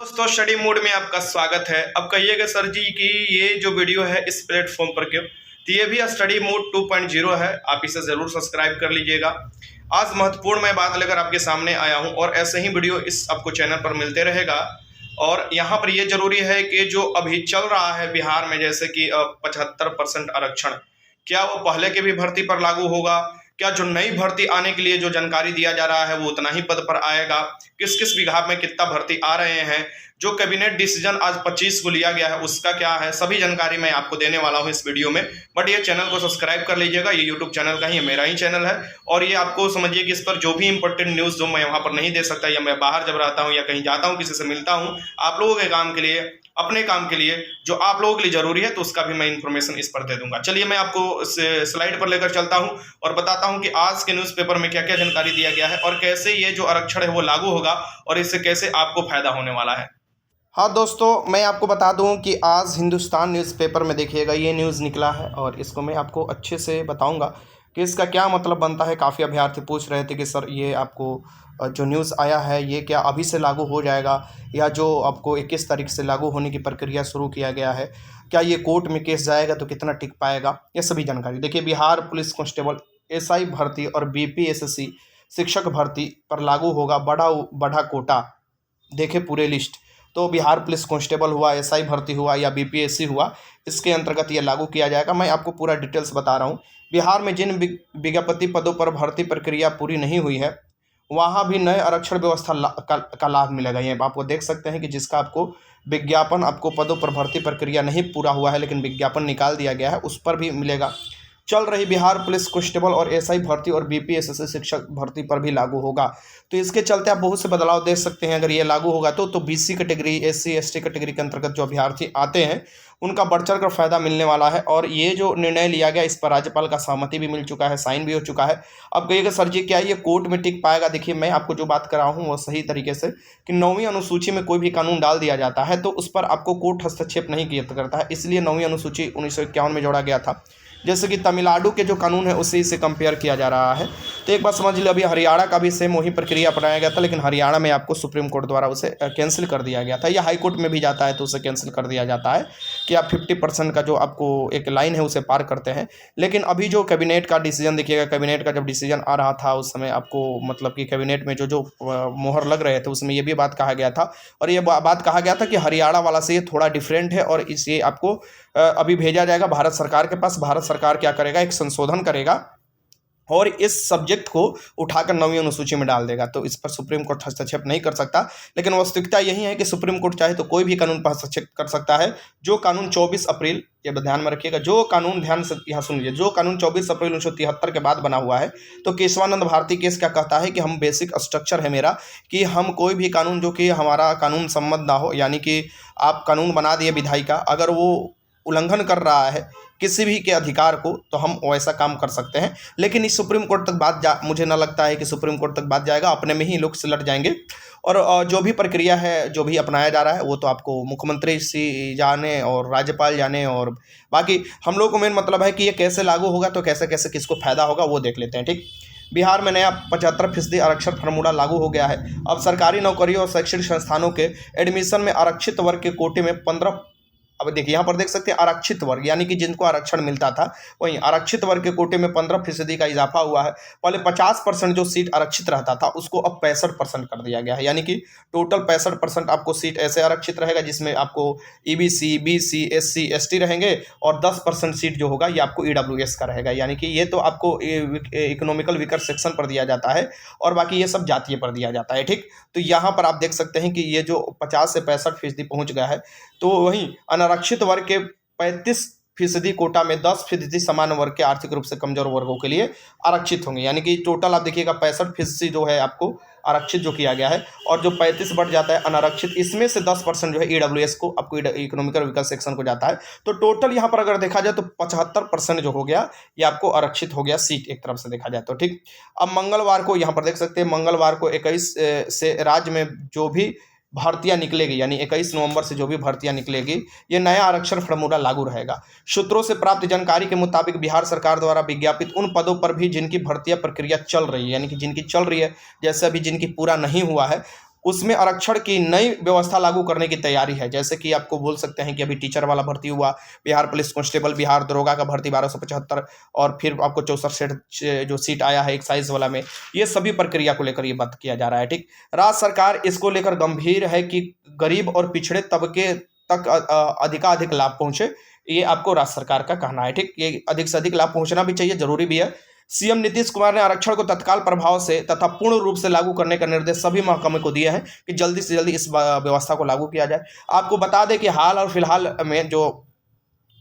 दोस्तों study mode में आपका स्वागत है। अब कहिएगा सर जी कि ये जो वीडियो है इस प्लेटफॉर्म पर क्यों, तो ये भी स्टडी मोड 2.0 है, आप इसे ज़रूर सब्सक्राइब कर लीजिएगा। आज महत्वपूर्ण मैं बात लेकर आपके सामने आया हूं और ऐसे ही वीडियो इस आपको चैनल पर मिलते रहेगा। और यहाँ पर ये जरूरी है कि जो अभी चल रहा है बिहार में, जैसे कि 75% आरक्षण, क्या वो पहले के भी भर्ती पर लागू होगा? क्या जो नई भर्ती आने के लिए जो जानकारी दिया जा रहा है वो उतना ही पद पर आएगा? किस किस विभाग में कितना भर्ती आ रहे हैं? जो कैबिनेट डिसीजन आज 25 को लिया गया है उसका क्या है, सभी जानकारी मैं आपको देने वाला हूं इस वीडियो में। बट ये चैनल को सब्सक्राइब कर लीजिएगा, ये यूट्यूब चैनल का ही, मेरा ही चैनल है। और ये आपको समझिए कि इस पर जो भी इंपॉर्टेंट न्यूज़ जो मैं वहां पर नहीं दे सकता, या मैं बाहर जब रहता हूँ या कहीं जाता हूँ किसी से मिलता हूँ, आप लोगों के काम के लिए, अपने काम के लिए, जो आप लोगों के लिए जरूरी है, तो उसका भी मैं इंफॉर्मेशन इस पर दे दूंगा। चलिए मैं आपको स्लाइड पर लेकर चलता हूं और बताता हूं कि आज के न्यूज़पेपर में क्या क्या जानकारी दिया गया है और कैसे ये जो आरक्षण है वो लागू होगा और इससे कैसे आपको फायदा होने वाला है। हाँ दोस्तों, मैं आपको बता दूं कि आज हिंदुस्तान न्यूज़पेपर में देखिएगा ये न्यूज़ निकला है और इसको मैं आपको अच्छे से बताऊंगा कि इसका क्या मतलब बनता है। काफ़ी अभ्यर्थी पूछ रहे थे कि सर ये आपको जो न्यूज़ आया है ये क्या अभी से लागू हो जाएगा, या जो आपको 21 तारीख से लागू होने की प्रक्रिया शुरू किया गया है, क्या ये कोर्ट में केस जाएगा तो कितना टिक पाएगा, ये सभी जानकारी देखिए। बिहार पुलिस कांस्टेबल, एसआई भर्ती और बीपीएससी शिक्षक भर्ती पर लागू होगा बढ़ा कोटा। देखे पूरे लिस्ट, तो बिहार पुलिस कांस्टेबल हुआ, एसआई भर्ती हुआ या बीपीएससी हुआ, इसके अंतर्गत ये लागू किया जाएगा। मैं आपको पूरा डिटेल्स बता रहा हूँ। बिहार में जिन विज्ञापति पदों पर भर्ती प्रक्रिया पूरी नहीं हुई है वहाँ भी नए आरक्षण व्यवस्था का लाभ मिलेगा। ये आपको देख सकते हैं कि जिसका आपको विज्ञापन, आपको पदों पर भर्ती प्रक्रिया नहीं पूरा हुआ है लेकिन विज्ञापन निकाल दिया गया है, उस पर भी मिलेगा। चल रही बिहार पुलिस कांस्टेबल और एसआई भर्ती और बीपीएससी शिक्षक भर्ती पर भी लागू होगा। तो इसके चलते आप बहुत से बदलाव देख सकते हैं। अगर ये लागू होगा तो BC category, SC ST category के अंतर्गत जो अभ्यर्थी आते हैं उनका बढ़ चढ़ कर फायदा मिलने वाला है। और ये जो निर्णय लिया गया इस पर राज्यपाल का सहमति भी मिल चुका है, साइन भी हो चुका है। अब कहिएगा सर जी क्या ये कोर्ट में टिक पाएगा? देखिए मैं आपको जो बात कर रहा हूँ वो सही तरीके से, कि 9वीं अनुसूची में कोई भी कानून डाल दिया जाता है तो उस पर आपको कोर्ट हस्तक्षेप नहीं किया करता है, इसलिए 9वीं अनुसूची 1951 में जोड़ा गया था। जैसे कि तमिलनाडु के जो कानून है उसी से कंपेयर किया जा रहा है। तो एक बात समझ लीजिए, अभी हरियाणा का भी सेम वही प्रक्रिया अपनाया गया था, लेकिन हरियाणा में आपको सुप्रीम कोर्ट द्वारा उसे कैंसिल कर दिया गया था, या हाई कोर्ट में भी जाता है तो उसे कैंसिल कर दिया जाता है कि आप 50% का जो आपको एक लाइन है उसे पार करते हैं। लेकिन अभी जो कैबिनेट का डिसीजन देखिएगा, कैबिनेट का जब डिसीजन आ रहा था उस समय आपको मतलब कि कैबिनेट में जो जो मोहर लग रहे थे उसमें ये भी बात कहा गया था, और ये बात कहा गया था कि हरियाणा वाला से ये थोड़ा डिफरेंट है और इसे आपको अभी भेजा जाएगा भारत सरकार के पास। भारत सरकार क्या करेगा, एक संशोधन करेगा और इस सब्जेक्ट को उठाकर 9वीं अनुसूची में डाल देगा। तो इस पर सुप्रीम कोर्ट हस्तक्षेप नहीं कर सकता, लेकिन वास्तविकता यही है कि सुप्रीम कोर्ट चाहे तो कोई भी कानून पर हस्तक्षेप कर सकता है। जो कानून 24 अप्रैल, ये ध्यान में रखिएगा, जो कानून, ध्यान से यहाँ सुन लीजिए, जो कानून 24 अप्रैल 1973 के बाद बना हुआ है, तो केशवानंद भारती केस क्या कहता है कि हम बेसिक स्ट्रक्चर है मेरा कि हम कोई भी कानून जो कि हमारा कानून सम्मत ना हो, यानी कि आप कानून बना दिए विधायी का, अगर वो उल्लंघन कर रहा है किसी भी के अधिकार को तो हम वैसा काम कर सकते हैं। लेकिन इस सुप्रीम कोर्ट तक बात मुझे ना लगता है कि सुप्रीम कोर्ट तक बात जाएगा, अपने में ही लोग सिलट जाएंगे। और जो भी प्रक्रिया है, जो भी अपनाया जा रहा है, वो तो आपको मुख्यमंत्री से जाने और राज्यपाल जाने, और बाकी हम लोग को मेन मतलब है कि ये कैसे लागू होगा, तो कैसे कैसे किसको फायदा होगा वो देख लेते हैं। ठीक, बिहार में नया 75% आरक्षण फार्मूला लागू हो गया है। अब सरकारी नौकरियों और शैक्षणिक संस्थानों के एडमिशन में आरक्षित वर्ग के कोटे में 15, अब देखिए यहाँ पर देख सकते हैं आरक्षित वर्ग यानी कि जिनको आरक्षण मिलता था, वहीं आरक्षित वर्ग के कोटे में 15% का इजाफा हुआ है। पहले 50% जो सीट आरक्षित रहता था उसको अब 65% कर दिया गया है, यानी कि टोटल 65% आपको सीट ऐसे आरक्षित रहेगा जिसमें आपको ईबीसी, बीसी, एससी, एसटी रहेंगे, और 10% सीट जो होगा ये आपको ईडब्ल्यूएस का रहेगा, यानी कि ये तो आपको इकोनॉमिकल वीकर सेक्शन पर दिया जाता है और बाकी ये सब जातीय पर दिया जाता है। ठीक, तो यहाँ पर आप देख सकते हैं कि ये जो 50 से 65% पहुँच गया है। तो वहीं अनारक्षित वर्ग के 35% कोटा में 10% समान वर्ग के आर्थिक रूप से कमजोर वर्गों के लिए आरक्षित होंगे, यानी कि टोटल आप देखिएगा 65% जो है आपको आरक्षित जो किया गया है, और जो 35 बढ़ जाता है अनारक्षित, इसमें से 10% जो है ईडब्ल्यूएस को, आपको इकोनॉमिकल वीकर सेक्शन को जाता है। तो टोटल यहाँ पर अगर देखा जाए तो 75% जो हो गया ये आपको आरक्षित हो गया सीट, एक तरफ से देखा जाए तो। ठीक, अब मंगलवार को यहाँ पर देख सकते हैं, मंगलवार को 21 से राज्य में जो भी भर्तियां निकलेगी, यानी 21 नवंबर से जो भी भर्तियां निकलेगी, ये नया आरक्षण फार्मूला लागू रहेगा। सूत्रों से प्राप्त जानकारी के मुताबिक बिहार सरकार द्वारा विज्ञापित उन पदों पर भी जिनकी भर्तियां प्रक्रिया चल रही है, यानी कि जिनकी चल रही है, जैसे अभी जिनकी पूरा नहीं हुआ है, उसमें आरक्षण की नई व्यवस्था लागू करने की तैयारी है। जैसे कि आपको बोल सकते हैं कि अभी टीचर वाला भर्ती हुआ, बिहार पुलिस कांस्टेबल, बिहार दरोगा का भर्ती 1275, और फिर आपको 64 जो सीट आया है एक्साइज वाला में, ये सभी प्रक्रिया को लेकर ये बात किया जा रहा है। ठीक, राज्य सरकार इसको लेकर गंभीर है कि गरीब और पिछड़े तबके तक अधिकाधिक लाभ पहुंचे। ये आपको राज्य सरकार का कहना है। ठीक, ये अधिक से अधिक लाभ पहुंचना भी चाहिए, जरूरी भी है। सीएम नीतीश कुमार ने आरक्षण को तत्काल प्रभाव से तथा पूर्ण रूप से लागू करने का निर्देश सभी महकमे को दिए हैं कि जल्दी से जल्दी इस व्यवस्था को लागू किया जाए। आपको बता दें कि हाल और फिलहाल में जो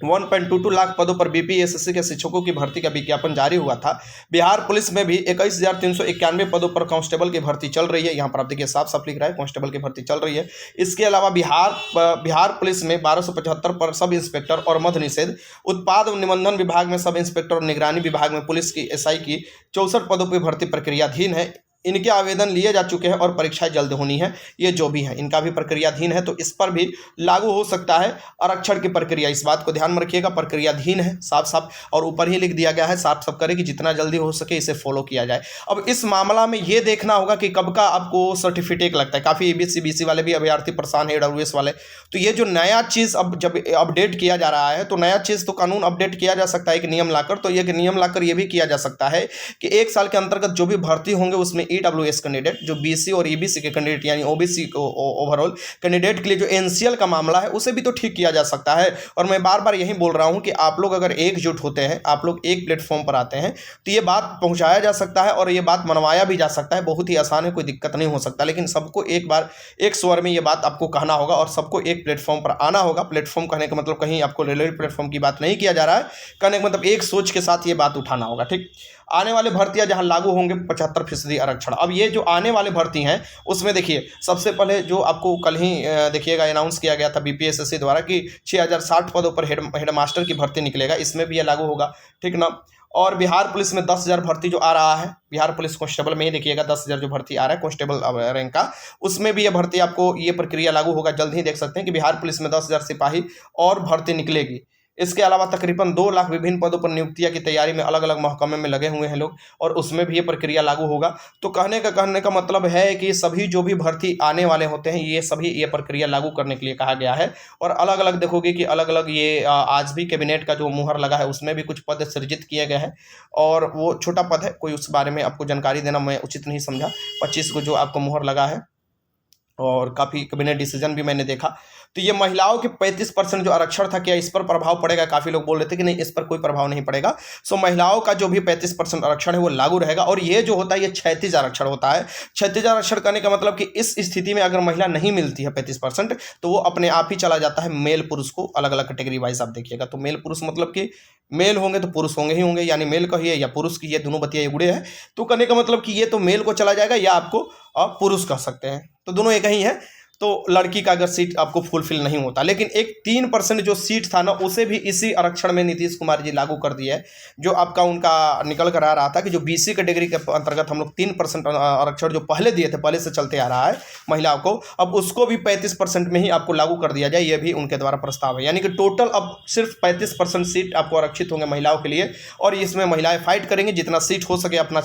1.22 लाख पदों पर बीपीएससी के शिक्षकों की भर्ती का विज्ञापन जारी हुआ था, बिहार पुलिस में भी 21,391 पदों पर कांस्टेबल की भर्ती चल रही है। यहाँ पर आप देखिए साफ साफ लिख रहा है कांस्टेबल की भर्ती चल रही है। इसके अलावा बिहार पुलिस में 1275 पर सब इंस्पेक्टर और मद्य निषेध, उत्पाद निबंधन विभाग में सब इंस्पेक्टर और निगरानी विभाग में पुलिस की एसआई की 64 पदों पर भर्ती प्रक्रियाधीन है। इनके आवेदन लिए जा चुके हैं और परीक्षाएं जल्द होनी है। ये जो भी है इनका भी प्रक्रियाधीन है, तो इस पर भी लागू हो सकता है आरक्षण की प्रक्रिया। इस बात को ध्यान में रखिएगा, प्रक्रियाधीन है साफ साफ, और ऊपर ही लिख दिया गया है साफ साफ करे कि जितना जल्दी हो सके इसे फॉलो किया जाए। अब इस मामला में ये देखना होगा कि कब का आपको सर्टिफिकेट लगता है। काफ़ी एबीसी बीसी वाले भी अभ्यर्थी परेशान है, AWS वाले। तो ये जो नया चीज़ अब जब अपडेट किया जा रहा है, तो नया चीज़ तो कानून अपडेट किया जा सकता है एक नियम लाकर, तो ये नियम लाकर ये भी किया जा सकता है कि 1 साल के अंतर्गत जो भी भर्ती होंगे उसमें EWS कैंडिडेट, जो BC और EBC के कैंडिडेट यानी OBC ओवरऑल कैंडिडेट के लिए जो NCL का मामला है उसे भी तो ठीक किया जा सकता है। और मैं बार बार यही बोल रहा हूं कि आप लोग अगर एकजुट होते हैं, आप लोग एक प्लेटफॉर्म पर आते हैं, तो ये बात पहुंचाया जा सकता है और ये बात मनवाया भी जा सकता है। बहुत ही आसान है, कोई दिक्कत नहीं हो सकता। लेकिन सबको एक बार एक स्वर में ये बात आपको कहना होगा और सबको एक प्लेटफॉर्म पर आना होगा। प्लेटफॉर्म कहने का मतलब कहीं आपको रेलवे प्लेटफॉर्म की बात नहीं किया जा रहा है, कहने का मतलब एक सोच के साथ ये बात उठाना होगा। ठीक, आने वाले भर्तियां जहां लागू होंगे 75% आरक्षण। अब ये जो आने वाले भर्ती हैं उसमें देखिए सबसे पहले जो आपको कल ही देखिएगा अनाउंस किया गया था बीपीएससी द्वारा कि 6060 पदों पर हेडमास्टर की भर्ती निकलेगा, इसमें भी ये लागू होगा। ठीक ना। और बिहार पुलिस में 10,000 भर्ती जो आ रहा है, बिहार पुलिस कांस्टेबल में ही देखिएगा 10,000 जो भर्ती आ रहा है कांस्टेबल रैंक का, उसमें भी ये भर्ती आपको ये प्रक्रिया लागू होगा। जल्द ही देख सकते हैं कि बिहार पुलिस में 10,000 सिपाही और भर्ती निकलेगी। इसके अलावा तकरीबन 2 लाख विभिन्न पदों पर नियुक्तियां की तैयारी में अलग अलग महकमे में लगे हुए हैं लोग, और उसमें भी ये प्रक्रिया लागू होगा। तो कहने का मतलब है कि सभी जो भी भर्ती आने वाले होते हैं ये सभी ये प्रक्रिया लागू करने के लिए कहा गया है। और अलग अलग देखोगे कि अलग अलग ये आज भी कैबिनेट का जो मुहर लगा है उसमें भी कुछ पद सृजित किए गए हैं, और वो छोटा पद है, कोई उस बारे में आपको जानकारी देना मैं उचित नहीं समझा। 25 को जो आपको मुहर लगा है, और काफ़ी कैबिनेट डिसीजन भी मैंने देखा। तो ये महिलाओं के 35% जो आरक्षण था, क्या इस पर प्रभाव पड़ेगा? काफ़ी लोग बोल रहे थे कि नहीं, इस पर कोई प्रभाव नहीं पड़ेगा। सो महिलाओं का जो भी 35% आरक्षण है वो लागू रहेगा। और ये जो होता है ये क्षैतिज आरक्षण होता है। क्षैतिज आरक्षण करने का मतलब कि इस स्थिति में अगर महिला नहीं मिलती है 35%, तो वो अपने आप ही चला जाता है मेल पुरुष को, अलग अलग कैटेगरी वाइज आप देखिएगा। तो मेल पुरुष मतलब कि मेल होंगे तो पुरुष होंगे ही होंगे, यानी मेल कहिए या पुरुष की, ये दोनों बतिया उड़े हैं। तो कहने का मतलब कि ये तो मेल को चला जाएगा या आपको पुरुष कह सकते हैं, तो दोनों एक ही है। तो लड़की का अगर सीट आपको फुलफिल नहीं होता, लेकिन एक 3% जो सीट था ना उसे भी इसी आरक्षण में नीतीश कुमार जी लागू कर दिया है। जो आपका उनका निकल कर आ रहा था कि जो BC कैटेगरी के अंतर्गत हम लोग 3% आरक्षण जो पहले दिए थे, पहले से चलते आ रहा है महिलाओं को, अब उसको भी 35% में ही आपको लागू कर दिया जाए, ये भी उनके द्वारा प्रस्ताव है। यानी कि टोटल अब सिर्फ 35% सीट आपको आरक्षित होंगे महिलाओं के लिए, और इसमें महिलाएं फाइट करेंगी, जितना सीट हो सके अपना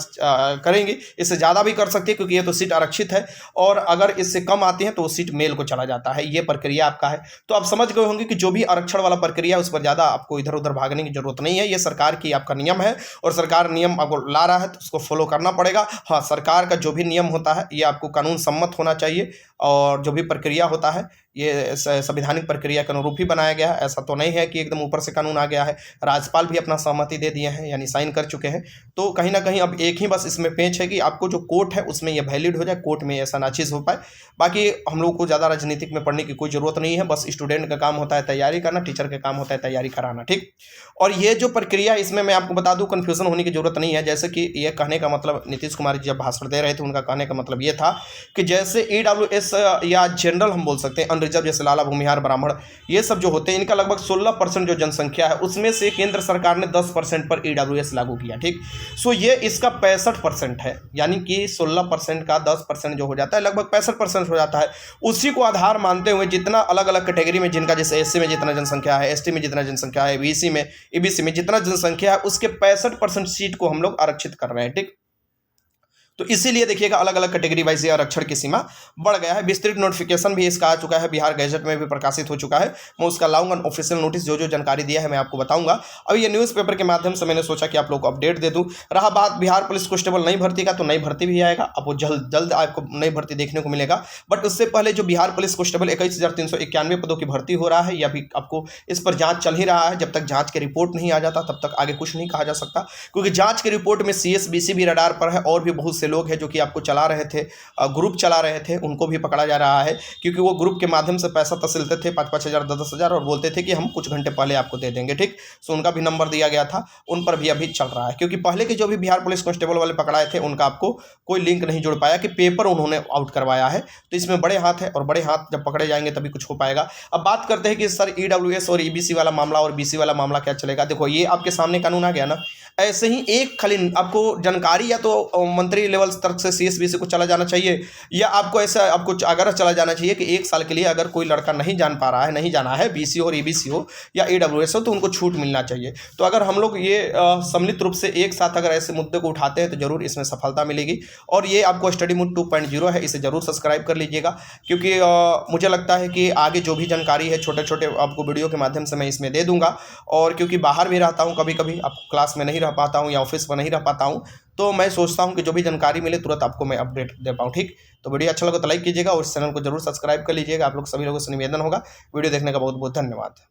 करेंगी। इससे ज़्यादा भी कर सकती है क्योंकि ये तो सीट आरक्षित है, और अगर इससे कम आती है तो वो सीट मेल को चला जाता है। ये प्रक्रिया आपका है। तो आप समझ गए होंगे कि जो भी आरक्षण वाला प्रक्रिया है उस पर ज़्यादा आपको इधर उधर भागने की जरूरत नहीं है। ये सरकार की आपका नियम है, और सरकार नियम आपको ला रहा है तो उसको फॉलो करना पड़ेगा। हाँ, सरकार का जो भी नियम होता है ये आपको कानून सम्मत होना चाहिए, और जो भी प्रक्रिया होता है ये संवैधानिक प्रक्रिया के अनुरूप ही बनाया गया है। ऐसा तो नहीं है कि एकदम ऊपर से कानून आ गया है। राज्यपाल भी अपना सहमति दे दिए हैं, यानी साइन कर चुके हैं। तो कहीं ना कहीं अब एक ही बस इसमें पेच है कि आपको जो कोर्ट है उसमें ये वैलिड हो जाए, कोर्ट में ऐसा ना चीज़ हो पाए। बाकी हम लोग को ज़्यादा राजनीतिक में पढ़ने की कोई ज़रूरत नहीं है। बस स्टूडेंट का काम होता है तैयारी करना, टीचर का काम होता है तैयारी कराना। ठीक, और ये जो प्रक्रिया इसमें मैं आपको बता दूं, कन्फ्यूजन होने की जरूरत नहीं है। जैसे कि ये कहने का मतलब नीतीश कुमार जी जब भाषण दे रहे थे उनका कहने का मतलब ये था कि जैसे EWS या जनरल हम बोल सकते हैं अनरिजर्व, जैसे लाला भूमिहार ब्राह्मण, ये सब जो होते हैं इनका लगभग 16% जो जनसंख्या है उसमें से केंद्र सरकार ने 10% पर EWS लागू किया। ठीक, सो ये इसका 65% है, यानी कि 16% का 10% जो हो जाता है लगभग 65% हो जाता है। उसी को आधार मानते हुए जितना अलग अलग कैटेगरी में जिनका, जैसे SC में जितना जनसंख्या है, ST में जितना जनसंख्या है, BC में EBC में जितना जनसंख्या है, उसके 65% सीट को हम लोग आरक्षित कर रहे हैं। ठीक, तो इसीलिए देखिएगा अलग अलग कैटेगरी वाइज ये आरक्षण की सीमा बढ़ गया है। विस्तृत नोटिफिकेशन भी इसका आ चुका है, बिहार गैजेट में भी प्रकाशित हो चुका है। मैं उसका लाऊंगा ऑफिशियल नोटिस, जो जो जानकारी दिया है मैं आपको बताऊंगा। अब ये न्यूज़पेपर के माध्यम से मैंने सोचा कि आप लोग को अपडेट दे दूं। रहा बात बिहार पुलिस कांस्टेबल नई भर्ती का, तो नई भर्ती भी आएगा, आपको जल्द आपको नई भर्ती देखने को मिलेगा। बट उससे पहले जो बिहार पुलिस कांस्टेबल 21,391 पदों की भर्ती हो रहा है, या भी आपको इस पर जांच चल ही रहा है। जब तक जांच की रिपोर्ट नहीं आ जाता तब तक आगे कुछ नहीं कहा जा सकता, क्योंकि जांच की रिपोर्ट में CSBC भी रडार पर है, और भी बहुत से लोग हैं जो कि आपको चला रहे थे, ग्रुप चला रहे थे, उनको भी पकड़ा जा रहा है। क्योंकि वो ग्रुप के माध्यम से पैसा तसिलते थे 5-5 हज़ार 10-10 हज़ार, और बोलते थे कि हम कुछ घंटे पहले आपको दे देंगे, ठीक। सो उनका भी नंबर दिया गया था, उन पर भी अभी चल रहा है। क्योंकि पहले के जो भी बिहार पुलिस कांस्टेबल वाले पकड़ाए थे उनका आपको कोई लिंक नहीं जुड़ पाया कि पेपर उन्होंने आउट करवाया है। तो इसमें बड़े हाथ है, और बड़े हाथ जब पकड़े जाएंगे तभी कुछ हो पाएगा। अब बात करते हैं कि सर EWS और EBC वाला मामला और BC वाला मामला क्या चलेगा। देखो ये आपके सामने कानून आ गया ना, ऐसे ही एक खाली आपको जानकारी या तो मंत्री लेवल तक से CSBC को चला जाना चाहिए, या आपको ऐसा आपको अगर चला जाना चाहिए कि 1 साल के लिए अगर कोई लड़का नहीं जान पा रहा है, नहीं जाना है, BC हो, EBC हो या EWS हो, तो उनको छूट मिलना चाहिए। तो अगर हम लोग ये सम्मिलित रूप से एक साथ अगर ऐसे मुद्दे को उठाते हैं तो जरूर इसमें सफलता मिलेगी। और ये आपको स्टडी मोड 2.0 है, इसे जरूर सब्सक्राइब कर लीजिएगा, क्योंकि मुझे लगता है कि आगे जो भी जानकारी है छोटे छोटे आपको वीडियो के माध्यम से मैं इसमें दे दूंगा। और क्योंकि बाहर भी रहता हूँ, कभी कभी आपको क्लास में नहीं रह पाता हूँ या ऑफिस में नहीं रह पाता हूँ, तो मैं सोचता हूँ कि जो भी जानकारी मिले तुरंत आपको मैं अपडेट दे पाऊँ, ठीक। तो वीडियो अच्छा लगा तो लाइक कीजिएगा और इस चैनल को जरूर सब्सक्राइब कर लीजिएगा। आप लोग सभी लोगों से निवेदन होगा। वीडियो देखने का बहुत बहुत धन्यवाद।